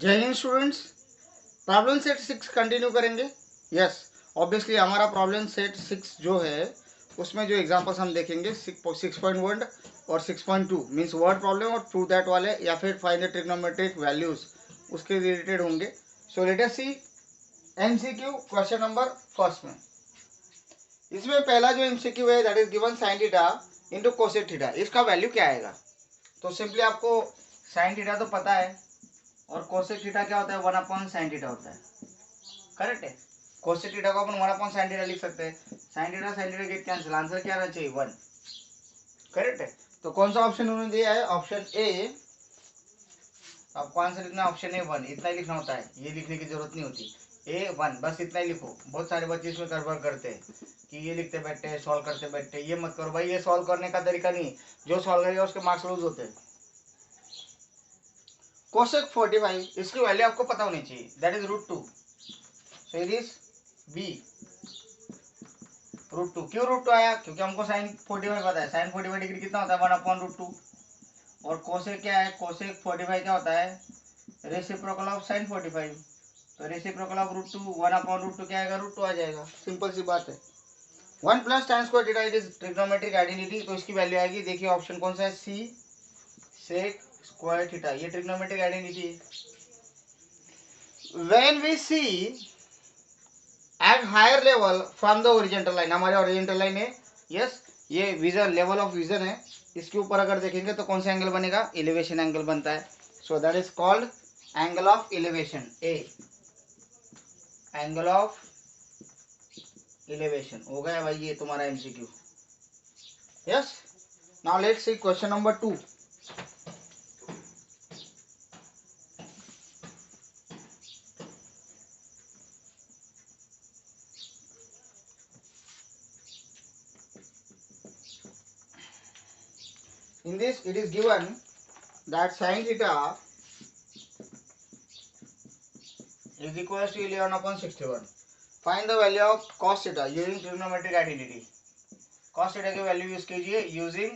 जय Hind students. Problem set 6 continue करेंगे। Yes, obviously हमारा प्रॉब्लम सेट 6 जो है उसमें जो एग्जांपल्स हम देखेंगे 6.1 और 6.2 मीन्स वर्ड प्रॉब्लम और प्रूव दैट वाले या फिर फाइंड द ट्रिग्नोमेट्रिक वैल्यूज उसके रिलेटेड होंगे। सो लेट अस सी एमसीक्यू क्वेश्चन नंबर फर्स्ट में। इसमें पहला जो एमसीक्यू है that is given sine theta into cosec theta, इसका वैल्यू क्या आएगा? तो सिंपली आपको साइन थीटा तो पता है और कोसेक थीटा क्या होता है, 1/sin थीटा होता है। करेक्ट है। कोसेक थीटा को अपन 1/sin थीटा लिख सकते हैं। Sine theta get cancel, answer क्या रहना चाहिए 1। करेक्ट है। तो कौन सा ऑप्शन उन्होंने दिया है? Option A. आपको आंसर लिखना है ऑप्शन ए 1, इतना ही लिखना होता है, ये लिखने की जरूरत नहीं होती। A1 बस इतना ही लिखो। बहुत सारे बच्चे इसमें गड़बड़ करते हैं कि ये लिखते बैठते हैं, सॉल्व करते बैठते हैं। ये मत करो भाई, ये सॉल्व करने का तरीका नहीं। जो सॉल्व करेगा उसके मार्क्स लूज होते हैं। कोसेक 45 इसकी वैल्यू आपको पता होनी चाहिए, that is √2। So it is B √2। क्यों √2 आया? क्योंकि हमको साइन 45 पता है। साइन 45 डिग्री कितना होता है? 1/√2। और कोसेक क्या है? कोसेक 45 क्या होता है? Reciprocal of sine 45। तो रेसिप्रोकल ऑफ √2 1/√2 क्या आएगा? √2 आ जाएगा। सिंपल सी बात है। 1 + tan square theta it is trigonometric identity. तो इसकी वैल्यू आएगी, देखिए ऑप्शन कौन सा है, सी सेक स्क्वायर थीटा। ये ट्रिग्नोमेट्रिक आइडेंटिटी है। When we see at higher level from the horizontal line, हमारे ओरिजेंटल लाइन है। यस, ये विजन, लेवल ऑफ विजन है। इसके ऊपर अगर देखेंगे तो कौन सा एंगल बनेगा? एलिवेशन एंगल बनता है। So that is called angle of elevation, A angle of elevation. हो गया भाई ये तुम्हारा MCQ. Yes, now let's see question number 2। In this it is given that sin theta is equal to 11/61. Find the value of cos theta using trigonometric identity. Cos theta की value use कीजिए using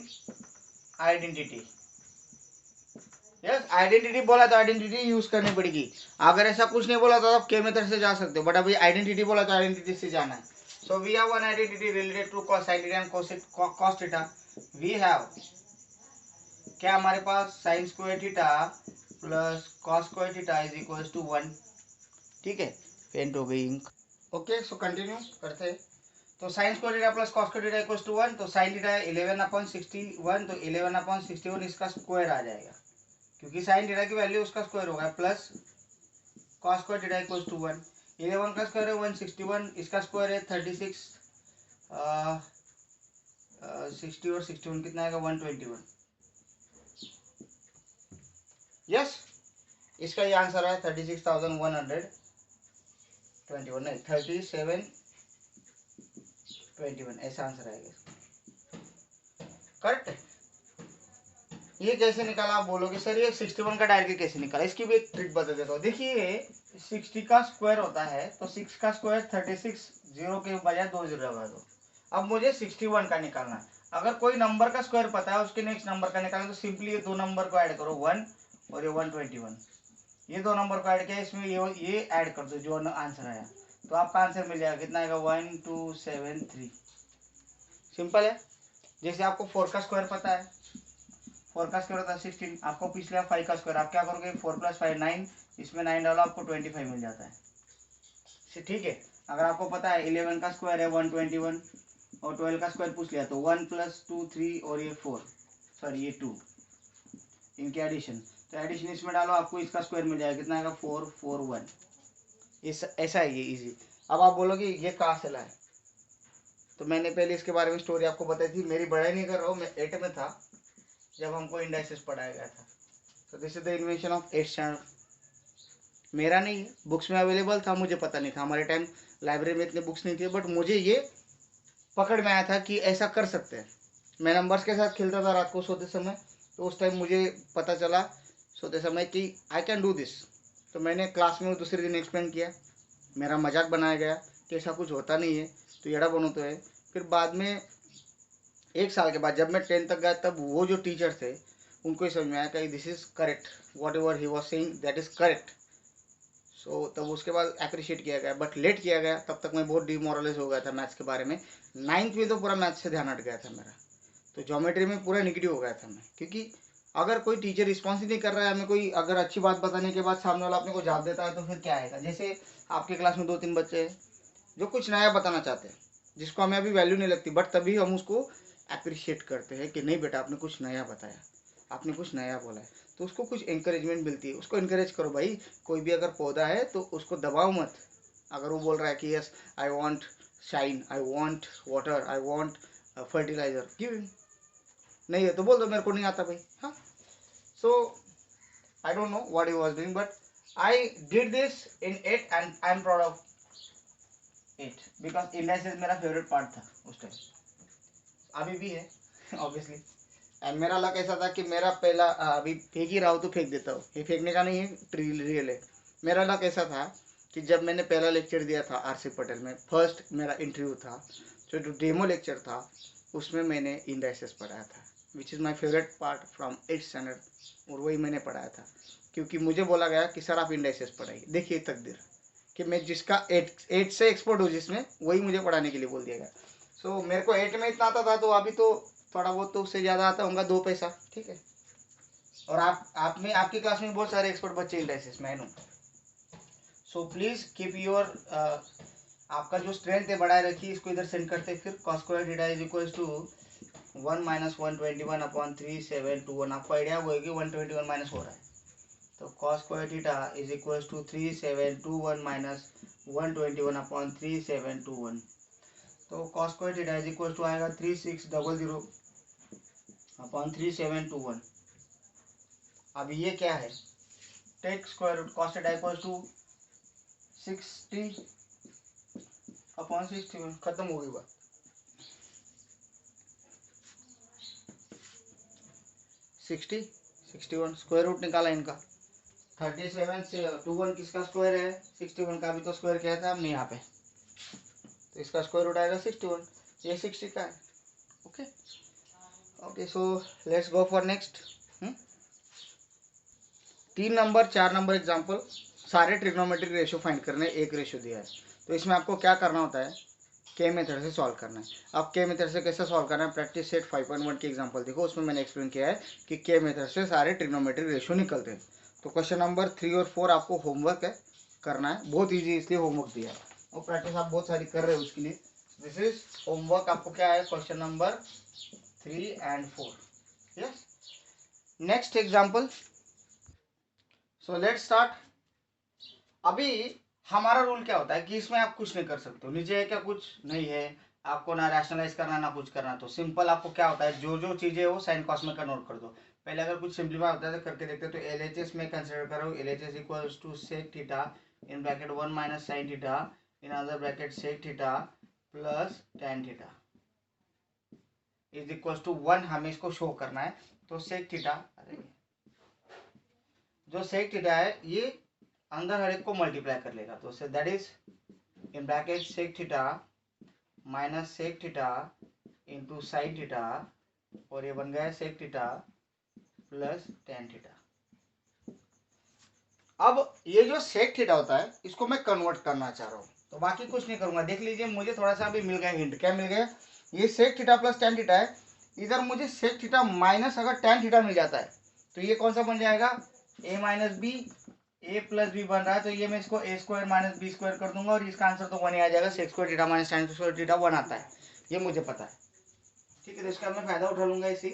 identity. Yes, identity बोला तो identity use करनी पड़ेगी। अगर ऐसा कुछ नहीं बोला तो आप के मेथड से जा सकते हो, बट अभी आइडेंटिटी बोला तो आइडेंटिटी से जाना है। So we have one identity related to cos sin theta and cos theta. We have क्या हमारे पास sine square theta plus cos square theta is equal to 1। ठीक है, पेंट हो गई इंक। ओके, सो कंटिन्यू करते हैं। तो sine square theta plus cos square theta equal to 1। तो साइन थीटा है 11/61, तो 11/61 इसका स्क्वायर आ जाएगा, क्योंकि साइन थीटा की वैल्यू उसका स्क्वायर होगा, plus cos square theta equal to 1। 11 का स्क्वायर है 161, इसका स्क्वायर है 36। 60 और 61 कितना आएगा? 121। यस, इसका ये आंसर है 36,121, नहीं 3721, ऐसा आंसर आएगा। करेक्ट है। ये कैसे निकाला? आप बोलोगे सर ये 61 का डायरेक्टली कैसे निकाला? इसकी भी एक ट्रिक बता देता हूँ। देखिए 60 का स्क्वायर होता है तो 6 का स्क्वायर 36, 0 के बजाय 2 0 लगा दो। अब मुझे 61 का निकालना है। अगर कोई नंबर का स्क्वायर पता है उसके नेक्स्ट नंबर का निकालना, तो सिंपली ये दो नंबर को ऐड करो, 1 और ये 121। ये दो नंबर को ऐड किया, इसमें ये ऐड कर दो जो आंसर आया, तो आपका आंसर मिल जाएगा। कितना आएगा? 1273। सिंपल है। जैसे आपको 4 का स्क्वायर पता है, 4 का स्क्वायर होता है 16। आपको पिछले 5 का स्क्वायर, आप क्या करोगे? 4 + 5 9, इसमें 9 डालो, आपको 25 मिल जाता है। ठीक है। अगर आपको पता है 11 का स्क्वायर है 121 और 12 का स्क्वायर पूछ लिया, तो 1 + 2 3 और ये 4, सॉरी ये 2, इनके एडिशन। तो एडिशन इसमें डालो, आपको इसका स्क्वायर मिल जाएगा। कितना आएगा? 441। इस ऐसा है ये इजी। अब आप बोलोगे ये कहाँ से लाए? तो मैंने पहले इसके बारे में स्टोरी आपको बताई थी। मेरी बड़ाई नहीं कर रहा हूँ, मैं 8 में था जब हमको इंडाइसिस पढ़ाया गया था। तो this is the invention of 8th standard. मेरा नहीं है, बुक्स में अवेलेबल था, मुझे पता नहीं था। हमारे टाइम लाइब्रेरी में इतने बुक्स नहीं थे, बट मुझे ये पकड़ में आया था कि ऐसा कर सकते हैं। मैं नंबर्स के साथ खेलता था रात को सोते समय, तो उस टाइम मुझे पता चला सोते समय कि आई कैन डू दिस। तो मैंने क्लास में दूसरे दिन एक्सप्लेन किया, मेरा मजाक बनाया गया कि ऐसा कुछ होता नहीं है, तो येड़ा बनो तो है। फिर बाद में 1 साल के बाद जब मैं 10th तक गया, तब वो जो टीचर थे उनको ही समझ में आया कि this is correct, whatever he was saying that is correct. So तब उसके बाद अप्रिशिएट किया गया, बट लेट किया गया। तब तक मैं बहुत डिमोरलाइज हो गया था मैथ्स के बारे में। 9th में तो पूरा मैथ्स से ध्यान हट गया था मेरा, तो ज्योमेट्री में पूरा निगेटिव हो गया था मैं, क्योंकि अगर कोई टीचर रिस्पॉन्स ही नहीं कर रहा है, हमें कोई अगर अच्छी बात बताने के बाद सामने वाला अपने को जवाब देता है, तो फिर क्या आएगा। जैसे आपके क्लास में 2-3 बच्चे हैं जो कुछ नया बताना चाहते हैं, जिसको हमें अभी वैल्यू नहीं लगती, बट तभी हम उसको अप्रिशिएट करते हैं कि नहीं बेटा आपने कुछ नया बताया, आपने कुछ नया बोला है, तो उसको कुछ इंकरेजमेंट मिलती है। उसको इंकरेज करो भाई। कोई भी अगर पौधा है तो उसको दबाओ मत। अगर वो बोल रहा है कि yes I want shine, I want water, I want fertiliser, give him. नहीं है तो बोल दो मेरे को नहीं आता भाई। हाँ, so I don't know what he was doing, but I did this in 8 and I am proud of it, because indices मेरा फेवरेट पार्ट था उस टाइम, अभी भी है ऑब्वियसली। एंड मेरा लक ऐसा था कि मेरा पहला अभी फेंक ही रहा हूँ तो फेंक देता हूँ, ये फेंकने का नहीं है, रियल है। मेरा लक ऐसा था कि जब मैंने पहला लेक्चर दिया था आरसी पटेल में, फर्स्ट मेरा इंटरव्यू था, जो डेमो लेक्चर था, उसमें मैंने इंडाइसेस पढ़ाया था, which is my favourite part from 8th standard, और वही मैंने पढ़ाया था, क्योंकि मुझे बोला गया कि सर आप इंडाइसेस पढ़ाइए। देखिए तकदीर कि मैं जिसका 8 से एक्सपर्ट हूँ जिसमें, वही मुझे पढ़ाने के लिए बोल दिया गया। सो मेरे को 8 में इतना आता था, तो अभी तो थोड़ा बहुत तो उससे ज़्यादा आता होगा, 2 पैसा, ठीक है। और आप में आपकी क्लास में बहुत सारे एक्सपर्ट बच्चे इंडाइसिस में हूँ। सो प्लीज़ कीप योर आपका जो स्ट्रेंथ है बढ़ाए रखिए। इसको इधर सेंड करते हैं। फिर cos square theta is equal to 1 minus 121/3721। आपको आइडिया वो है कि 121 माइनस हो रहा है, तो cos square theta is equal to 3721 minus 121/3721। तो cos square theta is equal to आएगा 3600/3721। अब ये क्या है, take square root cos theta equal to 60/61। खत्म हो गई बात। 61 स्क्वायर रूट निकाला इनका। 37 से 21 किसका स्क्वायर है, 61 का भी तो स्क्वायर किया था हमने यहाँ पे, तो इसका स्क्वायर रूट आएगा 61, ये 60 का है। Okay okay, so let's go for next. 3 number 4 number example, सारे ट्रिग्नोमेट्रिक रेशियो फाइंड करने, एक रेशियो दिया है, तो इसमें आपको क्या करना होता है, के मेथड से सॉल्व करना है। अब के मेथड से कैसे सॉल्व करना है, प्रैक्टिस सेट 5.1 की एग्जांपल देखो, उसमें मैंने एक्सप्लेन किया है कि के मेथड से सारे ट्रिग्नोमेट्रिक रेशियो निकलते हैं। तो क्वेश्चन नंबर 3 और 4 आपको होमवर्क है, करना है, बहुत ईजी इसलिए होमवर्क दिया है, और प्रैक्टिस आप बहुत सारी कर रहे हो उसके लिए। This is homework. आपको क्या है, question number 3 and 4। Yes, next example. So let's start. अभी हमारा रूल क्या होता है कि इसमें आप कुछ नहीं कर सकते हो, नीचे है क्या, कुछ नहीं है, आपको ना रैशनलाइज करना ना कुछ करना, तो सिंपल आपको क्या होता है, जो जो चीजें वो साइन कॉस में कन्वर्ट कर दो। पहले अगर कुछ सिंपलीफाई होता है तो करके देखते हैं। तो LHS में कंसिडर करो, LHS equals to sec theta in bracket 1 minus sine theta in other bracket sec theta plus tan theta is equals to 1। हमें इसको शो करना है, तो सेक थीटा, अरे जो सेक थीटा है ये अंदर हर एक को मल्टीप्लाई कर लेगा, तो से that is in bracket sec theta minus sec theta into sine theta, और ये बन गया sec theta plus tan theta. अब ये जो सेक थीटा होता है इसको मैं कन्वर्ट करना चाह रहा हूँ, तो बाकी कुछ नहीं करूंगा। देख लीजिए मुझे थोड़ा सा अभी मिल गया हिंट। क्या मिल गया, ये sec theta plus tan theta है, इधर मुझे सेक थीटा माइनस अगर tan थीटा मिल जाता है तो ये कौन सा बन जाएगा, a minus B, a plus B बन रहा है, तो ये मैं इसको a square minus B square कर दूंगा, और इसका आंसर तो 1 ही आ जाएगा। Sec square theta minus tan square theta 1 आता है, ये मुझे पता है, ठीक है। तो इसका मैं फायदा उठा लूंगा इसी।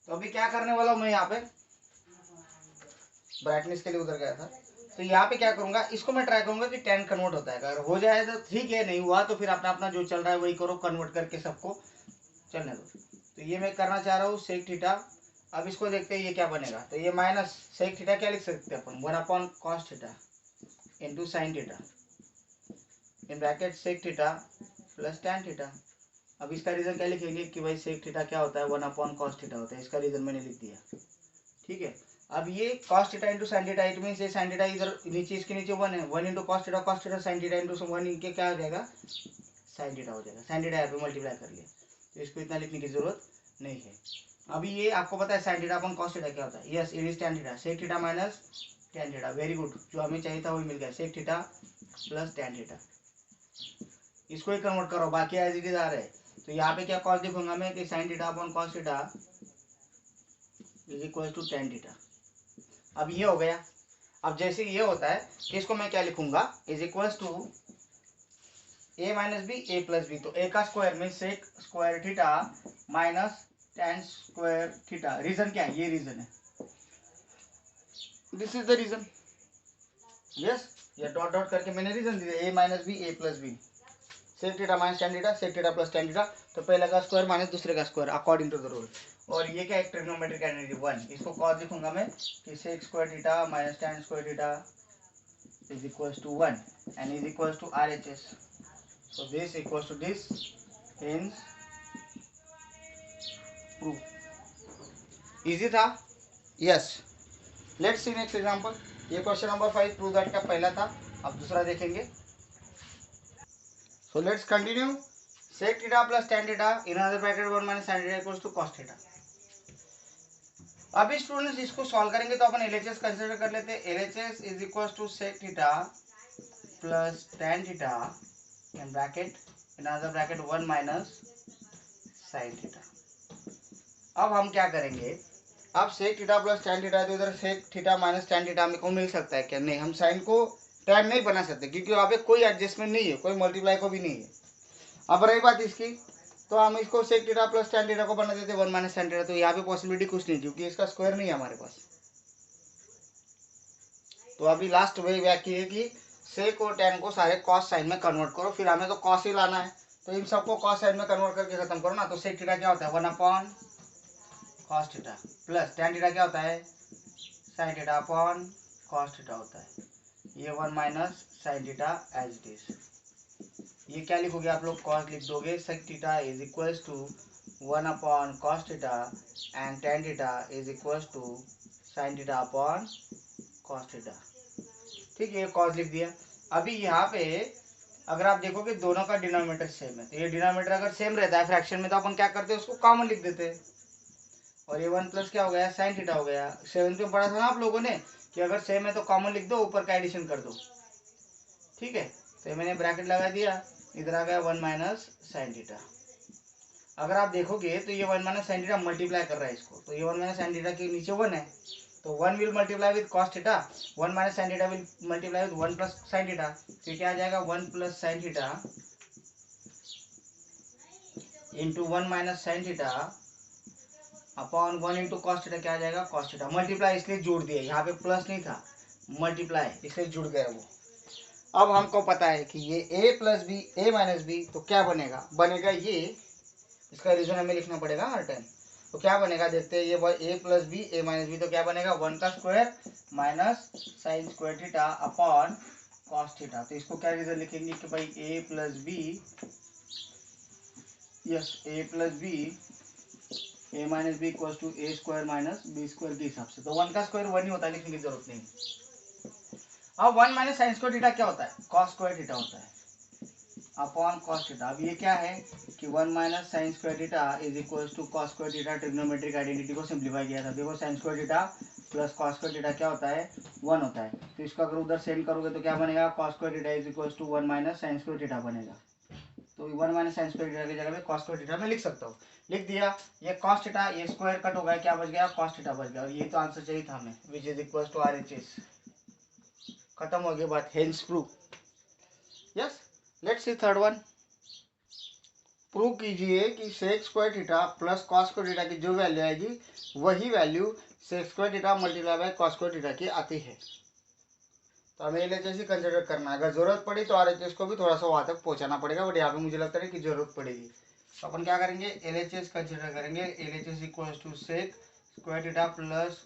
तो अभी क्या करने वाला हूँ मैं, यहाँ पे ब्राइटनेस के लिए उधर गया था, तो यहाँ पे क्या करूंगा, इसको मैं ट्राई करूंगा कि tan कन्वर्ट होता है, अगर हो जाए तो ठीक है, नहीं हुआ तो फिर अपना अपना जो चल रहा है वही करो, कन्वर्ट करके सबको चलने दो। तो ये मैं करना चाह रहा हूँ सेक थीटा। अब इसको देखते हैं ये क्या बनेगा, तो ये माइनस सेक थीटा क्या लिख सकते हैं अपन, 1 cos theta into sine theta in bracket sec theta plus tan theta. अब इसका रीजन क्या लिखेंगे कि भाई सेक थीटा क्या होता है, 1 cos थीटा होता है, इसका रीजन मैंने लिख दिया, ठीक है। अब ये cos theta into sine theta, it mean ये साइन थीटा इधर नीचे, इसके नीचे 1 है, 1 into cos theta sine theta into 1, इनके क्या हो जाएगा, साइन थीटा हो जाएगा। साइन थीटा यहाँ पे मल्टीप्लाई कर लिया, तो इसको इतना लिखने की जरूरत नहीं है। अभी ये आपको पता है साइन थीटा अपन cos थीटा क्या होता है, yes it is tan theta, sec theta minus tan theta. Very good, जो हमें चाहिए था वही मिल गया, sec theta plus tan theta. इसको ही कन्वर्ट करो, बाकी एज इट इज आ रहा है। तो यहाँ पे क्या कॉस लिखूंगा मैं कि sin theta upon cos theta is equal to tan theta. अब ये हो गया। अब जैसे ये होता है कि इसको मैं क्या लिखूंगा, is equal to a minus B A plus B. तो a का स्क्वायर में sec square theta minus tan square theta. Reason क्या है, ये रीजन है, this is the reason. Yes, ये डॉट डॉट करके मैंने रीजन दिया, a minus B A plus B, sec theta minus tan theta, sec theta plus tan theta. तो पहले का स्क्वायर माइनस दूसरे का square according to the rule. और ये क्या है, ट्रिग्नोमेट्रिक आइडेंटिटी 1। इसको कॉस लिखूंगा मैं कि sec square theta minus tan square theta is equals to 1 and is equals to RHS. So this equals to this, hence proof. Easy था? Yes. Let's see next example. ये question number 5 prove that का पहला था, अब दूसरा देखेंगे। So let's continue. Sec theta plus tan theta in another bracket 1 minus sin theta equals to cos theta. अभी students इसको सॉल्व करेंगे तो अपन LHS कंसीडर कर लेते हैं। LHS is equal to sec theta plus tan theta in bracket in another bracket 1 minus sin theta। अब हम क्या करेंगे, अब sec theta plus tan theta तो इधर sec theta minus tan theta में को मिल सकता है क्या, नहीं, हम sin को tan नहीं बना सकते क्योंकि वहाँ पे कोई एडजस्टमेंट नहीं है, कोई मल्टीप्लाई को भी नहीं है। अब रही बात इसकी, तो हम इसको sec theta plus tan theta को बना देते 1 माइनस tan थीटा। तो यहाँ पे पॉसिबिलिटी कुछ नहीं क्योंकि इसका स्क्वायर नहीं है हमारे पास। तो अभी लास्ट वे व्याख्या है कि sec और tan को सारे cos साइन में कन्वर्ट करो, फिर हमें तो cos ही लाना है, तो इन सबको cos साइन में कन्वर्ट करके खत्म करो ना। तो sec थीटा क्या होता है 1 upon cos theta plus tan theta क्या होता है sin theta upon cos theta होता है। ये 1 minus sin theta as it is. ये क्या लिखोगे आप लोग, cos लिख दोगे, sec theta is equals to 1 upon cos theta and tan theta is equals to sin theta upon cos theta. ठीक है, ये cos लिख दिया। अभी यहाँ पे अगर आप देखोगे दोनों का डिनोमिनेटर सेम है, तो ये डिनोमिनेटर अगर सेम रहता है फ्रैक्शन में तो अपन क्या करते हैं, उसको कॉमन लिख देते हैं। और ये 1 प्लस क्या हो गया, sin थीटा हो गया। 7th में पढ़ा था ना आप लोगों ने कि अगर सेम है तो कॉमन लिख दो, ऊपर का एडिशन कर दो। ठीक है, तो मैंने ब्रैकेट लगा दिया, इधर आ गया 1 माइनस sin थीटा। अगर आप देखोगे तो ये 1 माइनस sin थीटा मल्टीप्लाई कर रहा है इसको, तो ये 1 माइनस sin थीटा के नीचे 1 है, तो 1 will multiply with cos theta, 1 minus sin theta will multiply with 1 plus sin theta. तो क्या आ जाएगा 1 plus sin theta into 1 minus sin theta upon 1 into cos theta. क्या आ जाएगा cos थीटा। मल्टीप्लाई इसलिए जोड़ दिया, यहाँ पे प्लस नहीं था, मल्टीप्लाई इसलिए जुड़ गया वो। अब हमको पता है कि ये a plus B A minus B, तो क्या बनेगा, बनेगा ये, इसका रीजन हमें लिखना पड़ेगा हर टाइम। तो क्या बनेगा देखते हैं, ये a plus B A minus B, तो क्या बनेगा 1 का square minus sine square theta upon cos theta. तो इसको क्या रीजन लिखेंगे कि भाई a plus B, yes a plus B A minus B equal to A square minus B square के हिसाब से। तो 1 का स्क्वायर 1 ही होता है, लिखने की जरूरत नहीं। अब 1 माइनस साइन स्क्वायर थीटा क्या होता है, कॉस स्क्वायर थीटा होता है अपॉन कॉस थीटा। अब ये क्या है कि 1 minus sine square theta is equal to cos square theta. Trigonometric identity को सिंप्लीफाई किया था। देखो sine square theta plus cos square theta क्या होता है 1 होता है। तो इसको अगर उधर सेंड करोगे तो क्या बनेगा, cos square theta is equal to 1 minus sine square theta बनेगा। तो 1 माइनस साइन स्क्वायर थीटा की जगह में कॉस स्क्वायर थीटा में लिख सकता हूँ, लिख दिया। ये कॉस थीटा, ये स्क्वायर कट हो गया, क्या बच गया कॉस थीटा बच गया। और ये तो आंसर चाहिए था हमें, which is equal to RHS। खत्म हो गई बात, hence proof. Yes, let's see third one. Prove कीजिए कि sec square theta plus cos square theta की जो वैल्यू आएगी वही value sec square theta multiply by cos square theta की आती है। तो हमें LHS ही कंसिडर करना है। अगर जरूरत पड़ी तो RHS को भी थोड़ा सा वहां तक पहुंचाना पड़ेगा, बट यहाँ पे मुझे लगता है कि जरूरत पड़ेगी। तो अपन क्या करेंगे, LHS कंसिडर करेंगे। LHS equal to sec square theta plus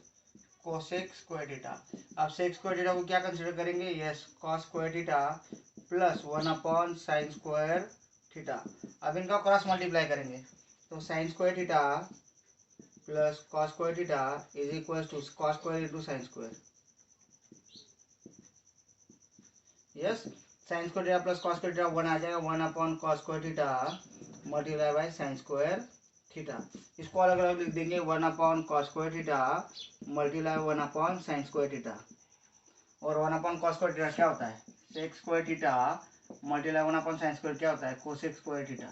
cosec square theta. अब सेक स्क्वायर थीटा को क्या कंसिडर करेंगे, yes cos square theta plus 1 upon sine square theta. अब इनका क्रॉस मल्टीप्लाई करेंगे, तो sine square theta plus cos square theta is equal to cos square into sine square. Yes, sine square theta plus cos square theta 1 आ जाएगा, 1 upon cos square theta multiply by sine square theta. इसको अलग अलग लिख देंगे, 1 upon cos square theta multiply 1 upon sine square theta. और 1 cos square theta क्या होता है sec square theta multiply 1 sine square क्या होता है कोसेक स्क्वायर थीटा।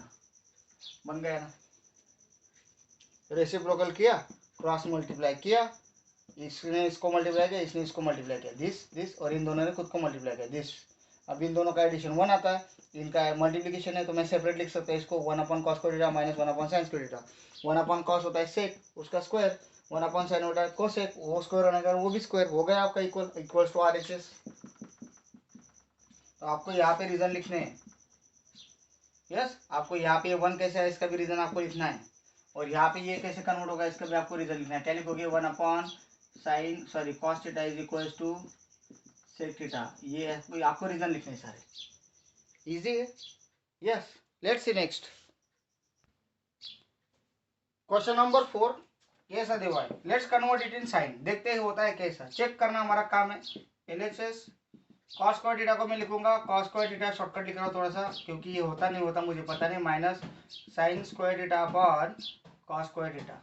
बन गया ना। रेसिप्रोकल किया, क्रॉस मल्टीप्लाई किया, इसने इसको मल्टीप्लाई किया, इसने इसको मल्टीप्लाई किया, दिस और इन दोनों ने खुद को मल्टीप्लाई किया दिस। अब इन दोनों का एडिशन 1 आता है, इनका मल्टीप्लिकेशन है तो मैं सेपरेट लिख सकता हूँ इसको 1 cos square theta minus 1 sine square theta. 1 cos होता है सेक उसका स्क्वायर, 1 साइन होता है कोसेक वो स्क्वायर होने का वो भी स्क्वायर हो गया आपका इक्वल इक्वल्स टू RHS। तो आपको यहाँ पे रीजन लिखने हैं। यस आपको यहाँ पे 1 कैसे है इसका भी रीजन आपको लिखना है, और यहाँ पे ये कैसे कन्वर्ट होगा इसका भी आपको रीजन लिखना है। क्या लिखोगे 1 cos theta is equal to sec theta, ये आपको रीजन लिखने सारे। इजी है। Yes let's see next question number 4। कैसा divide, let's convert it in sine, देखते हैं होता है कैसा, चेक करना हमारा काम है। LHS कॉस स्क्वायर थीटा को मैं लिखूंगा कॉस स्क्वायर थीटा, शॉर्टकट लिख रहा हूँ थोड़ा सा क्योंकि ये होता नहीं होता मुझे पता नहीं, minus sine square theta upon cos square theta.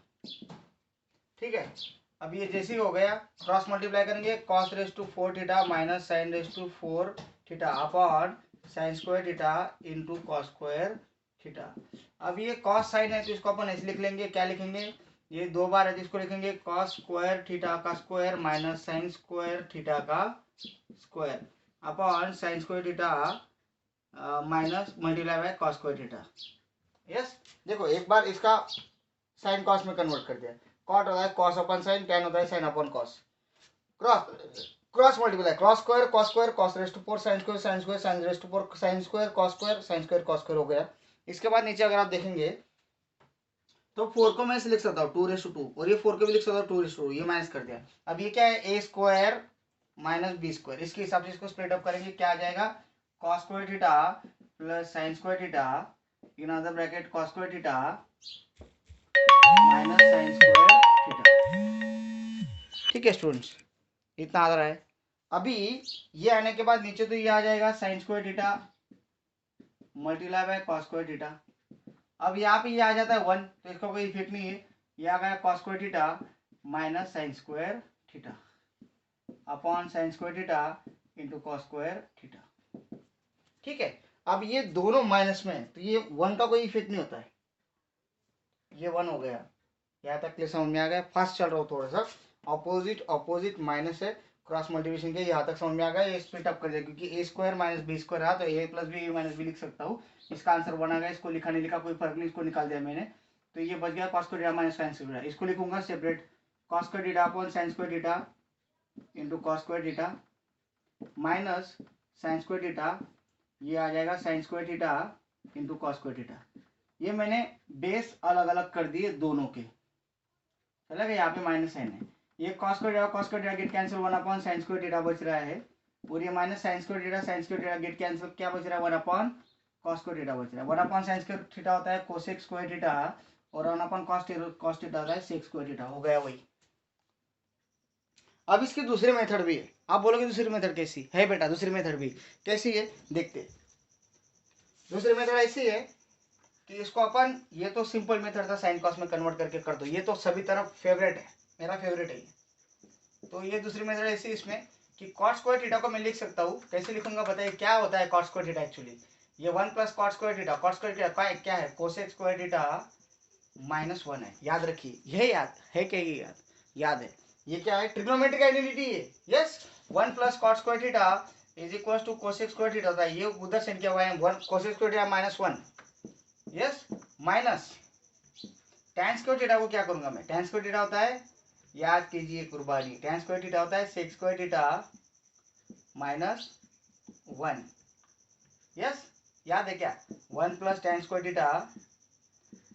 ठीक है अब ये जैसे ही हो गया क्रॉस मल्टीप्लाई करेंगे cos raise to 4 theta minus sine raise to 4 theta upon sine square theta into cos square theta. अब ये कॉस साइन है तो इसको अपन ऐसे लिख लेंगे, क्या लिखेंगे, ये 2 बार है तो इसको लिखेंगे कॉस स्क्वायर थीटा का square minus sine square theta का square upon sine square theta minus multiply by cos square theta. Yes देखो एक बार इसका साइन कॉस में कन्वर्ट कर दिया, कॉट होता है कॉस अपॉन साइन, टैन होता है sine upon cos, cross multiply cross square cos raise to 4 sine square sine raise to 4 sine square cos square हो गया। इसके बाद नीचे अगर आप देखेंगे तो 4 को मैं ऐसे लिख सकता हूँ 2 रेस टू 2 और ये 4 को भी लिख सकता हूँ 2 रेस टू 2, ये माइनस कर दिया। अब ये क्या है ए स्क्वायर माइनस बी स्क्वायर, इसके हिसाब से इसको स्प्लिट अप करेंगे, क्या आ जाएगा cos square theta plus sign square theta in other bracket cos square theta minus sine square theta. ठीक है स्टूडेंट्स इतना आ रहा है। अभी ये आने के बाद नीचे तो ये आ जाएगा sign square theta multiply by cos square theta. अब यहाँ पे ये आ जाता है 1 तो इसका कोई इफेक्ट नहीं है, ये आ गया cos square theta minus sine square theta upon sine square theta into cos square theta. ठीक है अब ये दोनों माइनस में है तो ये 1 का कोई इफेक्ट नहीं होता है, ये 1 हो गया। यहाँ तक के समझ में आ गया, फास्ट चल रहा हूँ थोड़ा सा, ऑपोजिट माइनस है क्रॉस मल्टीप्लिकेशन के, यहाँ तक समझ में आ गया। ये स्प्लिट अप कर दिया क्योंकि ए स्क्वायर माइनस बी स्क्वायर रहा तो ए प्लस बी माइनस बी लिख सकता हूँ, इसका आंसर बना गया। इसको लिखा नहीं लिखा कोई फर्क नहीं, इसको निकाल दिया मैंने तो ये बच गया cos square theta minus sine square theta. इसको लिखूंगा separate cos square theta upon sine square theta into cos square theta minus sine square theta, ये आ जाएगा sign square theta into cos square theta. ये मैंने बेस अलग अलग कर दिए दोनों के, चला गया यहाँ पे माइनस साइन है, ये cos square theta get cancel 1 upon sine square theta बच रहा है और ये minus sine square theta get cancel क्या बच रहा है 1 अपॉन कॉस स्क्वायर थीटा बच रहा है। 1 अपॉन साइन स्क्वायर थीटा होता है कोसेक स्क्वायर थीटा और 1 अपॉन कॉस थीटा होता है सेक स्क्वायर थीटा, हो गया वही। अब इसकी दूसरी मेथड भी है, आप बोलोगे दूसरी मेथड कैसी है बेटा, दूसरी मेथड भी कैसी है देखते। दूसरी मेथड ऐसी है कि इसको अपन, ये तो सिंपल मेथड था साइन कॉस में कन्वर्ट करके कर दो, ये तो सभी तरफ फेवरेट है, मेरा फेवरेट है ये। तो ये दूसरी मेथड ऐसी इसमें कि कॉस स्क्वायर थीटा को मैं लिख सकता हूँ, कैसे लिखूंगा बताइए क्या होता है कॉस स्क्वायर थीटा एक्चुअली, ये 1 plus cos square theta, cos square theta क्या है कोसेक स्क्वायर थीटा माइनस 1 है, याद रखिए, ये याद है क्या, ये याद है, ये क्या है ट्रिग्नोमेट्रिक आइडेंटिटी है। Yes 1 plus cos square theta is equal to cosec square theta होता है, ये उधर से क्या हुआ है 1 cosec square theta minus 1, yes minus tan square theta को क्या करूंगा मैं, tan स्क्वायर थीटा होता है, याद कीजिए कुर्बानी, tan स्क्वायर थीटा होता है sec square theta minus 1, yes याद है क्या 1 plus tan square theta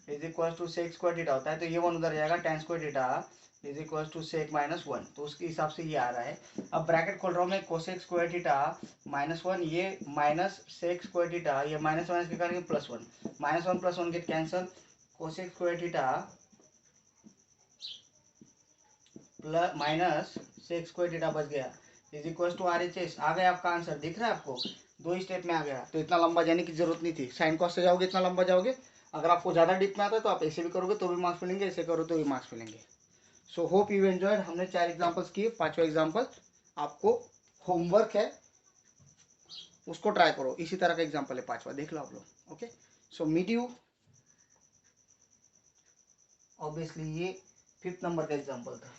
is equal to sec square theta होता है, तो ये 1 उधर जाएगा, tan square theta is equal to sec minus 1, तो उसके हिसाब से ये आ रहा है। अब ब्रैकेट खोल रहा हूँ मैं कोसेक स्क्वायर थीटा माइनस 1, ये माइनस sec स्क्वायर थीटा, ये माइनस माइनस के करेंगे plus 1, minus 1 plus 1 get cancel, cosec square theta plus minus sec square theta बच गया इज इक्वल टू RHS, आ गया आपका आंसर, दिख रहा है आपको, 2 स्टेप में आ गया। तो इतना लंबा जाने की जरूरत नहीं थी, साइन कॉस से जाओगे इतना लंबा जाओगे, अगर आपको ज़्यादा डीप में आता है तो आप ऐसे भी करोगे तो भी मार्क्स मिलेंगे, ऐसे करो तो भी मार्क्स मिलेंगे। सो होप यू एंजॉयड, हमने 4 एग्जाम्पल्स किए, 5वां एग्जाम्पल आपको होमवर्क है उसको ट्राई करो। इसी तरह का एग्जाम्पल है 5वां, देख लो आप लोग। Okay, so meet you. Obviously ये 5th नंबर का एग्जाम्पल था,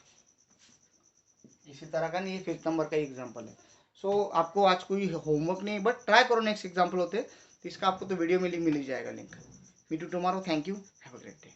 इसी तरह का नहीं, ये 5th नंबर का एग्जाम्पल है। सो आपको आज कोई होमवर्क नहीं, बट ट्राई करो, नेक्स्ट एग्जाम्पल होते तो इसका आपको तो वीडियो में मिल ही जाएगा link. Meet you tomorrow, thank you, have a great day.